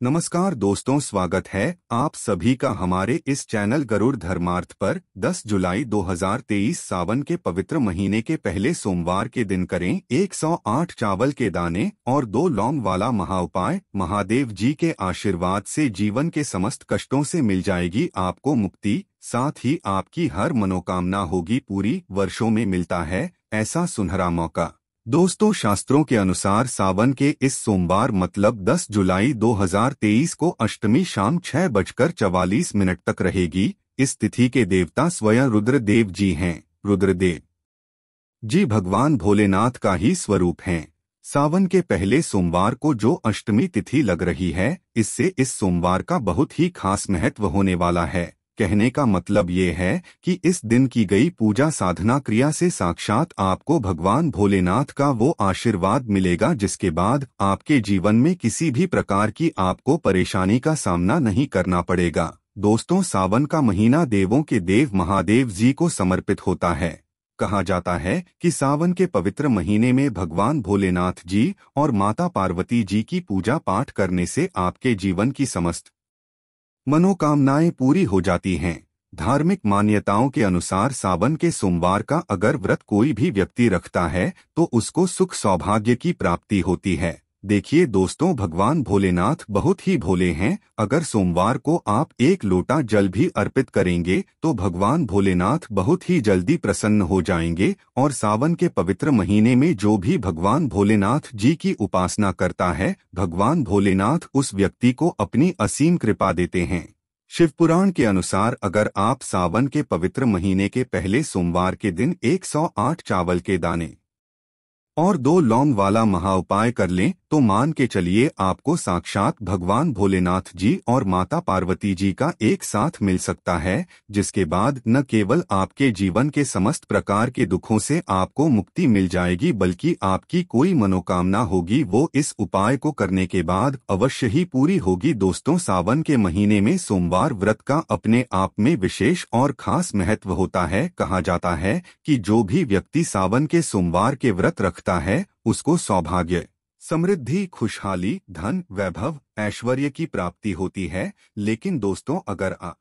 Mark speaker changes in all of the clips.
Speaker 1: नमस्कार दोस्तों, स्वागत है आप सभी का हमारे इस चैनल गरुड़ धर्मार्थ पर। 10 जुलाई 2023 सावन के पवित्र महीने के पहले सोमवार के दिन करें 108 चावल के दाने और 2 लौंग वाला महाउपाय। महादेव जी के आशीर्वाद से जीवन के समस्त कष्टों से मिल जाएगी आपको मुक्ति, साथ ही आपकी हर मनोकामना होगी पूरी। वर्षों में मिलता है ऐसा सुनहरा मौका। दोस्तों, शास्त्रों के अनुसार सावन के इस सोमवार मतलब 10 जुलाई 2023 को अष्टमी शाम 6:44 तक रहेगी। इस तिथि के देवता स्वयं रुद्रदेव जी हैं। रुद्रदेव जी भगवान भोलेनाथ का ही स्वरूप हैं। सावन के पहले सोमवार को जो अष्टमी तिथि लग रही है, इससे इस सोमवार का बहुत ही खास महत्व होने वाला है। कहने का मतलब ये है कि इस दिन की गई पूजा साधना क्रिया से साक्षात आपको भगवान भोलेनाथ का वो आशीर्वाद मिलेगा, जिसके बाद आपके जीवन में किसी भी प्रकार की आपको परेशानी का सामना नहीं करना पड़ेगा। दोस्तों, सावन का महीना देवों के देव महादेव जी को समर्पित होता है। कहा जाता है कि सावन के पवित्र महीने में भगवान भोलेनाथ जी और माता पार्वती जी की पूजा पाठ करने से आपके जीवन की समस्त मनोकामनाएं पूरी हो जाती हैं। धार्मिक मान्यताओं के अनुसार सावन के सोमवार का अगर व्रत कोई भी व्यक्ति रखता है तो उसको सुख सौभाग्य की प्राप्ति होती है। देखिए दोस्तों, भगवान भोलेनाथ बहुत ही भोले हैं। अगर सोमवार को आप 1 लोटा जल भी अर्पित करेंगे तो भगवान भोलेनाथ बहुत ही जल्दी प्रसन्न हो जाएंगे। और सावन के पवित्र महीने में जो भी भगवान भोलेनाथ जी की उपासना करता है, भगवान भोलेनाथ उस व्यक्ति को अपनी असीम कृपा देते हैं। शिवपुराण के अनुसार अगर आप सावन के पवित्र महीने के पहले सोमवार के दिन 108 चावल के दाने और 2 लौंग वाला महाउपाय कर लें तो मान के चलिए आपको साक्षात भगवान भोलेनाथ जी और माता पार्वती जी का एक साथ मिल सकता है, जिसके बाद न केवल आपके जीवन के समस्त प्रकार के दुखों से आपको मुक्ति मिल जाएगी, बल्कि आपकी कोई मनोकामना होगी वो इस उपाय को करने के बाद अवश्य ही पूरी होगी। दोस्तों, सावन के महीने में सोमवार व्रत का अपने आप में विशेष और खास महत्व होता है। कहा जाता है कि जो भी व्यक्ति सावन के सोमवार के व्रत रखता है उसको सौभाग्य, समृद्धि, खुशहाली, धन, वैभव, ऐश्वर्य की प्राप्ति होती है। लेकिन दोस्तों, अगर आप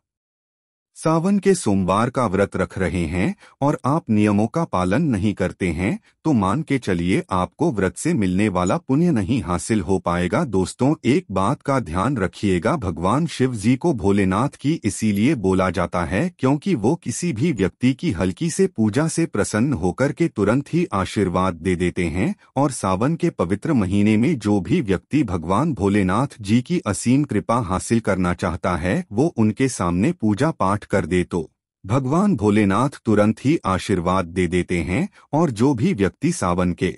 Speaker 1: सावन के सोमवार का व्रत रख रहे हैं और आप नियमों का पालन नहीं करते हैं तो मान के चलिए आपको व्रत से मिलने वाला पुण्य नहीं हासिल हो पाएगा। दोस्तों, एक बात का ध्यान रखिएगा, भगवान शिव जी को भोलेनाथ की इसीलिए बोला जाता है क्योंकि वो किसी भी व्यक्ति की हल्की से पूजा से प्रसन्न होकर के तुरंत ही आशीर्वाद दे देते हैं। और सावन के पवित्र महीने में जो भी व्यक्ति भगवान भोलेनाथ जी की असीम कृपा हासिल करना चाहता है, वो उनके सामने पूजा पाठ कर दे तो भगवान भोलेनाथ तुरंत ही आशीर्वाद दे देते हैं। और जो भी व्यक्ति सावन के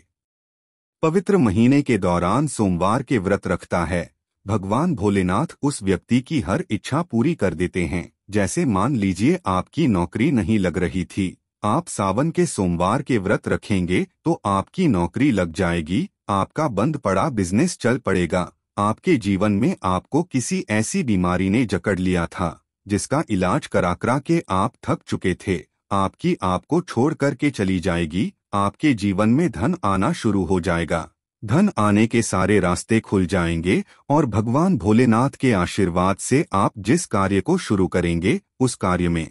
Speaker 1: पवित्र महीने के दौरान सोमवार के व्रत रखता है, भगवान भोलेनाथ उस व्यक्ति की हर इच्छा पूरी कर देते हैं। जैसे मान लीजिए आपकी नौकरी नहीं लग रही थी, आप सावन के सोमवार के व्रत रखेंगे तो आपकी नौकरी लग जाएगी, आपका बंद पड़ा बिजनेस चल पड़ेगा। आपके जीवन में आपको किसी ऐसी बीमारी ने जकड़ लिया था जिसका इलाज करा करा के आप थक चुके थे, आपकी आपको छोड़ करके चली जाएगी। आपके जीवन में धन आना शुरू हो जाएगा, धन आने के सारे रास्ते खुल जाएंगे और भगवान भोलेनाथ के आशीर्वाद से आप जिस कार्य को शुरू करेंगे उस कार्य में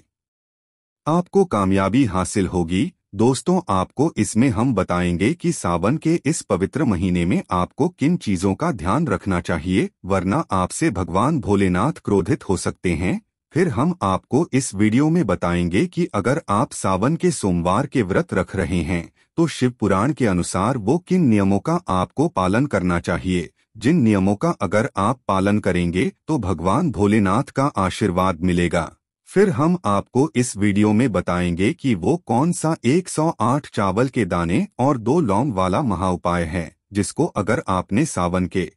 Speaker 1: आपको कामयाबी हासिल होगी। दोस्तों, आपको इसमें हम बताएंगे कि सावन के इस पवित्र महीने में आपको किन चीजों का ध्यान रखना चाहिए, वरना आपसे भगवान भोलेनाथ क्रोधित हो सकते हैं। फिर हम आपको इस वीडियो में बताएंगे कि अगर आप सावन के सोमवार के व्रत रख रहे हैं तो शिव पुराण के अनुसार वो किन नियमों का आपको पालन करना चाहिए, जिन नियमों का अगर आप पालन करेंगे तो भगवान भोलेनाथ का आशीर्वाद मिलेगा। फिर हम आपको इस वीडियो में बताएंगे कि वो कौन सा 108 चावल के दाने और 2 लौंग वाला महाउपाय है, जिसको अगर आपने सावन के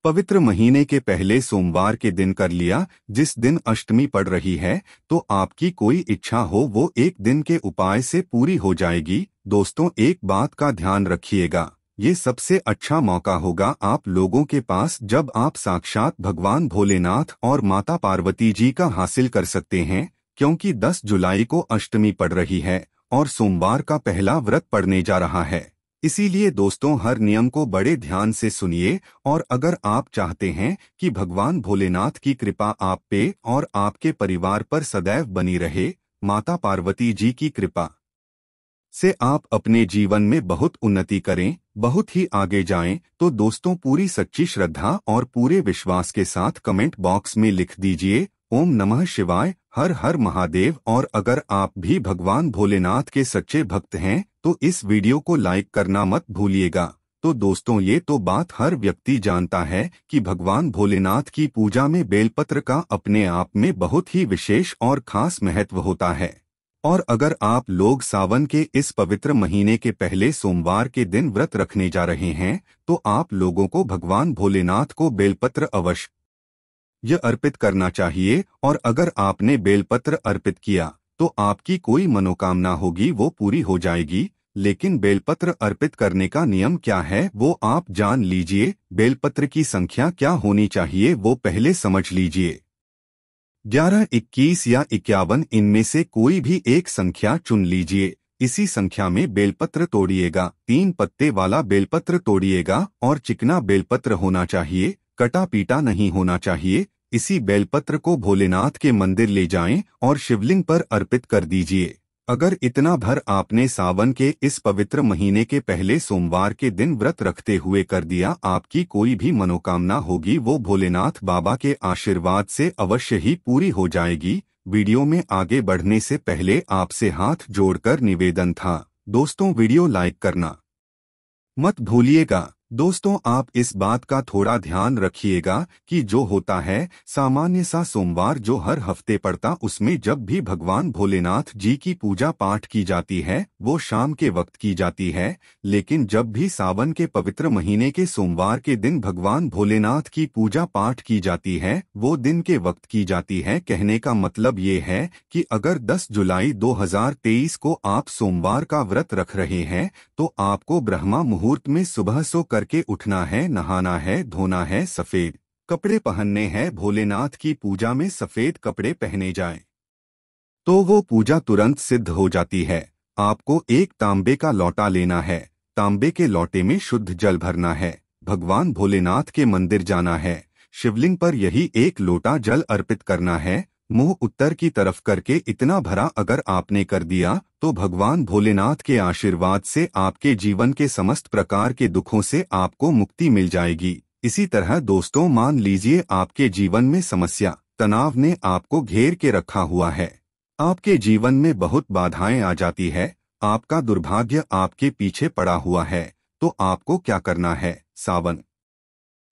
Speaker 1: पवित्र महीने के पहले सोमवार के दिन कर लिया, जिस दिन अष्टमी पड़ रही है, तो आपकी कोई इच्छा हो वो एक दिन के उपाय से पूरी हो जाएगी। दोस्तों, एक बात का ध्यान रखिएगा, ये सबसे अच्छा मौका होगा आप लोगों के पास जब आप साक्षात भगवान भोलेनाथ और माता पार्वती जी का हासिल कर सकते हैं, क्योंकि 10 जुलाई को अष्टमी पड़ रही है और सोमवार का पहला व्रत पड़ने जा रहा है। इसीलिए दोस्तों हर नियम को बड़े ध्यान से सुनिए, और अगर आप चाहते हैं कि भगवान भोलेनाथ की कृपा आप पे और आपके परिवार पर सदैव बनी रहे, माता पार्वती जी की कृपा से आप अपने जीवन में बहुत उन्नति करें, बहुत ही आगे जाएं, तो दोस्तों पूरी सच्ची श्रद्धा और पूरे विश्वास के साथ कमेंट बॉक्स में लिख दीजिए ओम नमः शिवाय, हर हर महादेव। और अगर आप भी भगवान भोलेनाथ के सच्चे भक्त हैं तो इस वीडियो को लाइक करना मत भूलिएगा। तो दोस्तों ये तो बात हर व्यक्ति जानता है कि भगवान भोलेनाथ की पूजा में बेलपत्र का अपने आप में बहुत ही विशेष और खास महत्व होता है। और अगर आप लोग सावन के इस पवित्र महीने के पहले सोमवार के दिन व्रत रखने जा रहे हैं तो आप लोगों को भगवान भोलेनाथ को बेलपत्र अवश्य यह अर्पित करना चाहिए। और अगर आपने बेलपत्र अर्पित किया तो आपकी कोई मनोकामना होगी वो पूरी हो जाएगी। लेकिन बेलपत्र अर्पित करने का नियम क्या है वो आप जान लीजिए। बेलपत्र की संख्या क्या होनी चाहिए वो पहले समझ लीजिए। 11, 21 या 51 इनमें से कोई भी एक संख्या चुन लीजिए। इसी संख्या में बेलपत्र तोड़िएगा। 3 पत्ते वाला बेलपत्र तोड़िएगा और चिकना बेलपत्र होना चाहिए, कटा पीटा नहीं होना चाहिए। इसी बेलपत्र को भोलेनाथ के मंदिर ले जाएं और शिवलिंग पर अर्पित कर दीजिए। अगर इतना भर आपने सावन के इस पवित्र महीने के पहले सोमवार के दिन व्रत रखते हुए कर दिया, आपकी कोई भी मनोकामना होगी वो भोलेनाथ बाबा के आशीर्वाद से अवश्य ही पूरी हो जाएगी। वीडियो में आगे बढ़ने से पहले आपसे हाथ जोड़कर निवेदन था दोस्तों, वीडियो लाइक करना मत भूलिएगा। दोस्तों आप इस बात का थोड़ा ध्यान रखिएगा कि जो होता है सामान्य सा सोमवार जो हर हफ्ते पड़ता, उसमें जब भी भगवान भोलेनाथ जी की पूजा पाठ की जाती है वो शाम के वक्त की जाती है। लेकिन जब भी सावन के पवित्र महीने के सोमवार के दिन भगवान भोलेनाथ की पूजा पाठ की जाती है वो दिन के वक्त की जाती है। कहने का मतलब ये है कि अगर 10 जुलाई 2023 को आप सोमवार का व्रत रख रहे हैं तो आपको ब्रह्मा मुहूर्त में सुबह सो करके उठना है, नहाना है, धोना है, सफेद कपड़े पहनने हैं। भोलेनाथ की पूजा में सफेद कपड़े पहने जाएं तो वो पूजा तुरंत सिद्ध हो जाती है। आपको एक तांबे का लोटा लेना है, तांबे के लोटे में शुद्ध जल भरना है, भगवान भोलेनाथ के मंदिर जाना है, शिवलिंग पर यही एक लोटा जल अर्पित करना है। मुंह उत्तर की तरफ करके इतना भरा अगर आपने कर दिया तो भगवान भोलेनाथ के आशीर्वाद से आपके जीवन के समस्त प्रकार के दुखों से आपको मुक्ति मिल जाएगी। इसी तरह दोस्तों मान लीजिए आपके जीवन में समस्या तनाव ने आपको घेर के रखा हुआ है, आपके जीवन में बहुत बाधाएं आ जाती है, आपका दुर्भाग्य आपके पीछे पड़ा हुआ है, तो आपको क्या करना है। सावन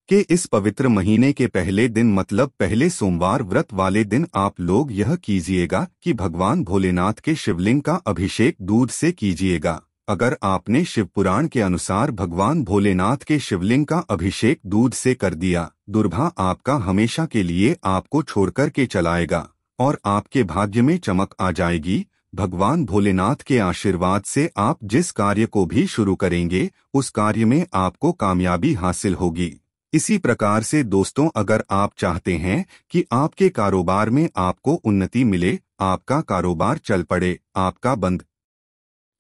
Speaker 1: के इस पवित्र महीने के पहले दिन मतलब पहले सोमवार व्रत वाले दिन आप लोग यह कीजिएगा कि भगवान भोलेनाथ के शिवलिंग का अभिषेक दूध से कीजिएगा। अगर आपने शिव पुराण के अनुसार भगवान भोलेनाथ के शिवलिंग का अभिषेक दूध से कर दिया, दुर्भा आपका हमेशा के लिए आपको छोड़कर के चलाएगा और आपके भाग्य में चमक आ जाएगी। भगवान भोलेनाथ के आशीर्वाद से आप जिस कार्य को भी शुरू करेंगे उस कार्य में आपको कामयाबी हासिल होगी। इसी प्रकार से दोस्तों अगर आप चाहते हैं कि आपके कारोबार में आपको उन्नति मिले, आपका कारोबार चल पड़े, आपका बंद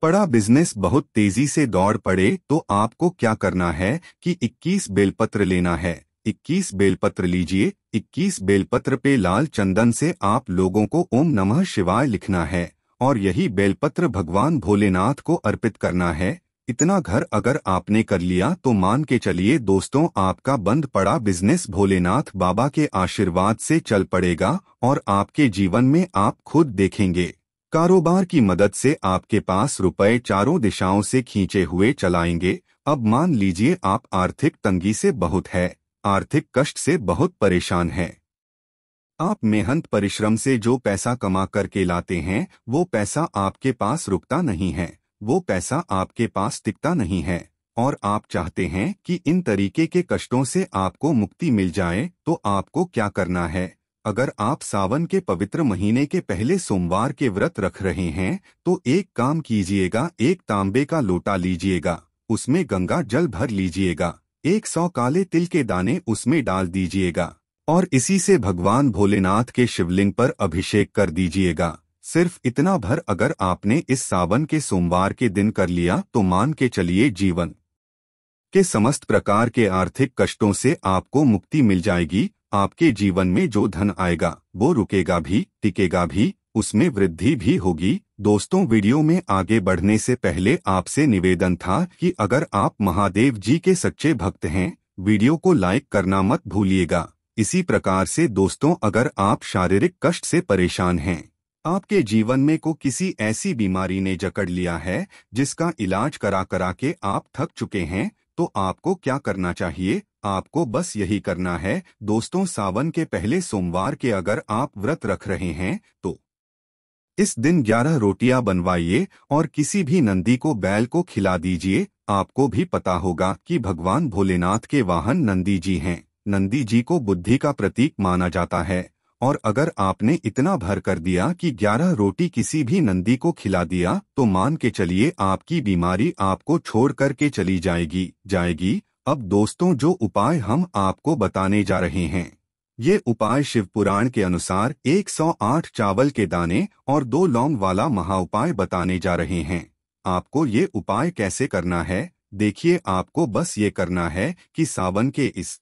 Speaker 1: पड़ा बिजनेस बहुत तेजी से दौड़ पड़े, तो आपको क्या करना है कि 21 बेलपत्र लेना है। 21 बेलपत्र लीजिए। 21 बेलपत्र पे लाल चंदन से आप लोगों को ओम नमः शिवाय लिखना है और यही बेलपत्र भगवान भोलेनाथ को अर्पित करना है। इतना घर अगर आपने कर लिया तो मान के चलिए दोस्तों आपका बंद पड़ा बिजनेस भोलेनाथ बाबा के आशीर्वाद से चल पड़ेगा और आपके जीवन में आप खुद देखेंगे कारोबार की मदद से आपके पास रुपए चारों दिशाओं से खींचे हुए चलाएंगे। अब मान लीजिए आप आर्थिक तंगी से बहुत है, आर्थिक कष्ट से बहुत परेशान हैं। आप मेहनत परिश्रम से जो पैसा कमा करके लाते हैं वो पैसा आपके पास रुकता नहीं है, वो पैसा आपके पास टिकता नहीं है और आप चाहते हैं कि इन तरीके के कष्टों से आपको मुक्ति मिल जाए, तो आपको क्या करना है। अगर आप सावन के पवित्र महीने के पहले सोमवार के व्रत रख रहे हैं तो एक काम कीजिएगा, एक तांबे का लोटा लीजिएगा, उसमें गंगा जल भर लीजिएगा, 100 काले तिल के दाने उसमें डाल दीजिएगा और इसी से भगवान भोलेनाथ के शिवलिंग पर अभिषेक कर दीजिएगा। सिर्फ इतना भर अगर आपने इस सावन के सोमवार के दिन कर लिया तो मान के चलिए जीवन के समस्त प्रकार के आर्थिक कष्टों से आपको मुक्ति मिल जाएगी। आपके जीवन में जो धन आएगा वो रुकेगा भी, टिकेगा भी, उसमें वृद्धि भी होगी। दोस्तों, वीडियो में आगे बढ़ने से पहले आपसे निवेदन था कि अगर आप महादेव जी के सच्चे भक्त हैं, वीडियो को लाइक करना मत भूलिएगा। इसी प्रकार से दोस्तों, अगर आप शारीरिक कष्ट से परेशान हैं, आपके जीवन में को किसी ऐसी बीमारी ने जकड़ लिया है जिसका इलाज करा करा के आप थक चुके हैं, तो आपको क्या करना चाहिए? आपको बस यही करना है दोस्तों, सावन के पहले सोमवार के अगर आप व्रत रख रहे हैं तो इस दिन 11 रोटियां बनवाइए और किसी भी नंदी को बैल को खिला दीजिए। आपको भी पता होगा कि भगवान भोलेनाथ के वाहन नंदी जी हैं। नंदी जी को बुद्धि का प्रतीक माना जाता है, और अगर आपने इतना भर कर दिया कि 11 रोटी किसी भी नंदी को खिला दिया तो मान के चलिए आपकी बीमारी आपको छोड़ करके चली जाएगी। अब दोस्तों, जो उपाय हम आपको बताने जा रहे हैं, ये उपाय शिव पुराण के अनुसार 108 चावल के दाने और 2 लौंग वाला महाउपाय बताने जा रहे हैं। आपको ये उपाय कैसे करना है, देखिए। आपको बस ये करना है कि सावन के इस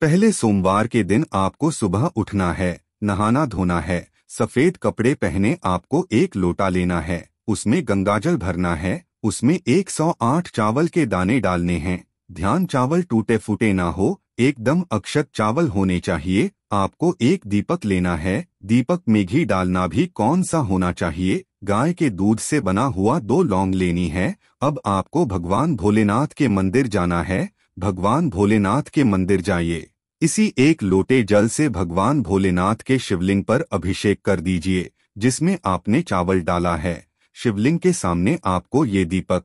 Speaker 1: पहले सोमवार के दिन आपको सुबह उठना है, नहाना धोना है, सफेद कपड़े पहने आपको एक लोटा लेना है, उसमें गंगाजल भरना है, उसमें 108 चावल के दाने डालने हैं। ध्यान, चावल टूटे फूटे ना हो, एकदम अक्षत चावल होने चाहिए। आपको एक दीपक लेना है, दीपक में घी डालना भी कौन सा होना चाहिए? गाय के दूध से बना हुआ 2 लौंग लेनी है। अब आपको भगवान भोलेनाथ के मंदिर जाना है। भगवान भोलेनाथ के मंदिर जाइए, इसी एक लोटे जल से भगवान भोलेनाथ के शिवलिंग पर अभिषेक कर दीजिए जिसमें आपने चावल डाला है। शिवलिंग के सामने आपको ये दीपक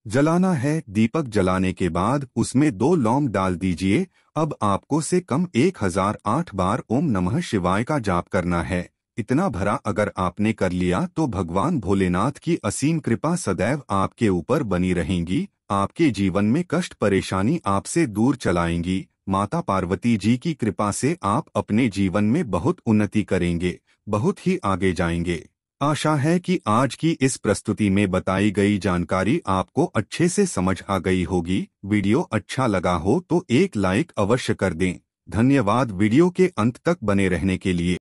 Speaker 1: जलाना है। दीपक जलाने के बाद उसमें 2 लौंग डाल दीजिए। अब आपको से कम 1008 बार ओम नमः शिवाय का जाप करना है। इतना भरा अगर आपने कर लिया तो भगवान भोलेनाथ की असीम कृपा सदैव आपके ऊपर बनी रहेंगी। आपके जीवन में कष्ट परेशानी आपसे दूर चलाएंगी। माता पार्वती जी की कृपा से आप अपने जीवन में बहुत उन्नति करेंगे, बहुत ही आगे जाएंगे। आशा है कि आज की इस प्रस्तुति में बताई गई जानकारी आपको अच्छे से समझ आ गई होगी। वीडियो अच्छा लगा हो तो एक लाइक अवश्य कर दें। धन्यवाद वीडियो के अंत तक बने रहने के लिए।